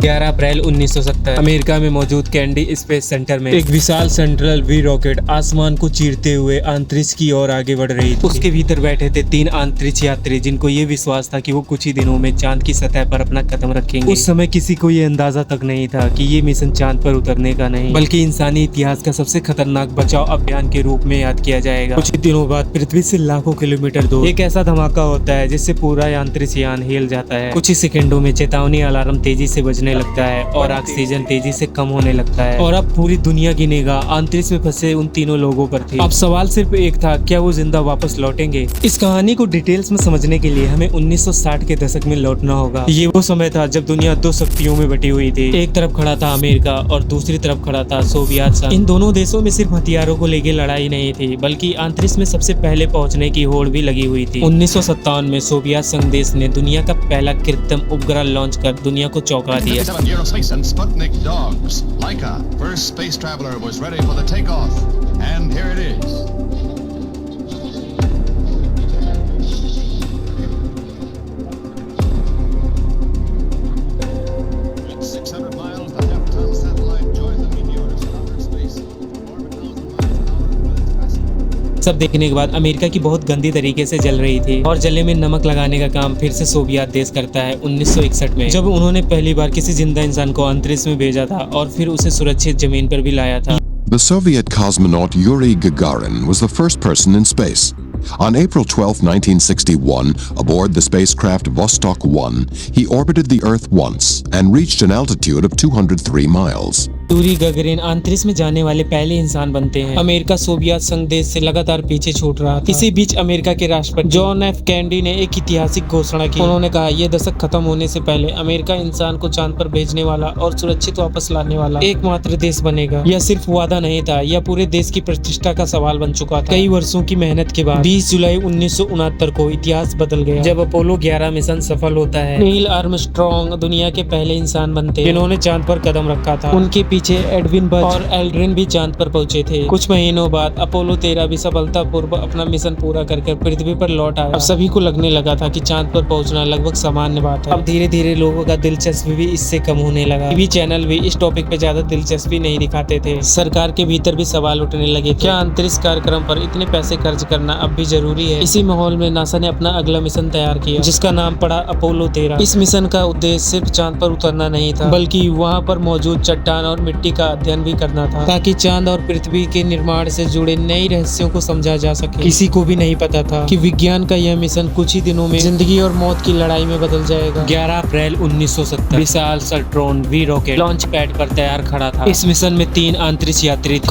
11 अप्रैल 1970 America में मौजूद candy space centre में एक विशाल सेंट्रल वी रॉकेट आसमान को चीरते हुए अंतरिक्ष की ओर आगे बढ़ रही थी। उसके भीतर बैठे थे 3 अंतरिक्ष यात्री जिनको ये विश्वास था कि वो कुछ ही दिनों में चांद की सतह पर अपना कदम रखेंगे। उस समय किसी को ये अंदाजा तक नहीं था कि ये मिशन चांद पर उतरने का नहीं बल्कि इंसानी इतिहास का सबसे खतरनाक बचाव अभियान के रूप में याद किया जाएगा। कुछ ही दिनों बाद पृथ्वी से लाखों किलोमीटर दूर एक ऐसा धमाका होता है जिससे पूरा अंतरिक्ष यान हिल जाता है। कुछ ही सेकंडों में चेतावनी अलार्म तेजी से बजने लगता है और ऑक्सीजन तेजी से कम होने लगता है और अब पूरी दुनिया की निगाह अंतरिक्ष में फंसे उन तीनों लोगों पर थी। अब सवाल सिर्फ एक था, क्या वो जिंदा वापस लौटेंगे? इस कहानी को डिटेल्स में समझने के लिए हमें 1960 के दशक में लौटना होगा। ये वो समय था जब दुनिया 2 शक्तियों में बटी हुई थी। एक तरफ खड़ा था अमेरिका और दूसरी तरफ खड़ा था सोवियत संघ। इन दोनों देशों में सिर्फ हथियारों को लेकर लड़ाई नहीं थी बल्कि अंतरिक्ष में सबसे पहले पहुंचने की होड़ भी लगी हुई थी। 1957 में सोवियत संघ देश ने दुनिया का पहला कृत्रिम उपग्रह लॉन्च कर दुनिया को चौंका दिया। Eurospace and Sputnik dogs. Laika, first space traveler, was ready for the takeoff. And here it is. At 600 miles, the Neptune satellite joined the meteors in outer space. Orbit 1,000 miles an hour with its passing. सब देखने के बाद America की बहुत गंदी तरीके से जल रही थी और जले में नमक लगाने का काम फिर से सोवियत देश करता है 1961 में, जब उन्होंने पहली बार किसी जिंदा इंसान को अंतरिक्ष में भेजा था और फिर उसे सुरक्षित जमीन पर भी लाया था। The Soviet cosmonaut Yuri Gagarin was the first person in space. On April 12, 1961, aboard the spacecraft Vostok 1, he orbited the Earth once and reached an altitude of 203 miles. Yuri गगरिन अंतरिक्ष में जाने वाले पहले इंसान बनते हैं। अमेरिका सोवियत संघ देश से लगातार पीछे छूट रहा था। इसी बीच अमेरिका के राष्ट्रपति जॉन एफ कैनेडी ने एक ऐतिहासिक घोषणा की। उन्होंने कहा, यह दशक खत्म होने से पहले अमेरिका इंसान को चांद पर भेजने वाला और सुरक्षित वापस लाने वाला एकमात्र देश बनेगा। यह सिर्फ वादा नहीं था, यह पूरे देश की प्रतिष्ठा का सवाल बन चुका था। कई वर्षों की मेहनत के बाद 20 जुलाई 1969 को इतिहास बदल गया जब अपोलो 11 मिशन सफल होता है। नील आर्मस्ट्रॉन्ग दुनिया के पहले इंसान बनते हैं जिन्होंने चांद पर कदम रखा था। उनके पीछे एडविन बज और एल्ड्रिन भी चांद पर पहुंचे थे। कुछ महीनों बाद अपोलो 13 भी सफलतापूर्वक अपना मिशन पूरा करके पृथ्वी पर लौट आया। अब सभी को लगने लगा था कि चांद पर पहुंचना लगभग सामान्य बात है। अब धीरे धीरे लोगों का दिलचस्पी भी इससे कम होने लगा। टीवी चैनल भी इस टॉपिक पे ज्यादा दिलचस्पी नहीं दिखाते थे। सरकार के भीतर भी सवाल उठने लगे, क्या अंतरिक्ष कार्यक्रम पर इतने पैसे खर्च करना अब भी जरूरी है? इसी माहौल में नासा ने अपना अगला मिशन तैयार किया जिसका नाम पड़ा अपोलो 13। इस मिशन का उद्देश्य सिर्फ चांद पर उतरना नहीं था बल्कि वहाँ पर मौजूद चट्टान और मिट्टी का अध्ययन भी करना था ताकि चांद और पृथ्वी के निर्माण से जुड़े नए रहस्यों को समझा जा सके। किसी को भी नहीं पता था कि विज्ञान का यह मिशन कुछ ही दिनों में जिंदगी और मौत की लड़ाई में बदल जाएगा। 11 अप्रैल 1970 विशाल सल्ट्रॉन वी रॉकेट लॉन्च पैड पर तैयार खड़ा था। इस मिशन में 3 अंतरिक्ष यात्री थे।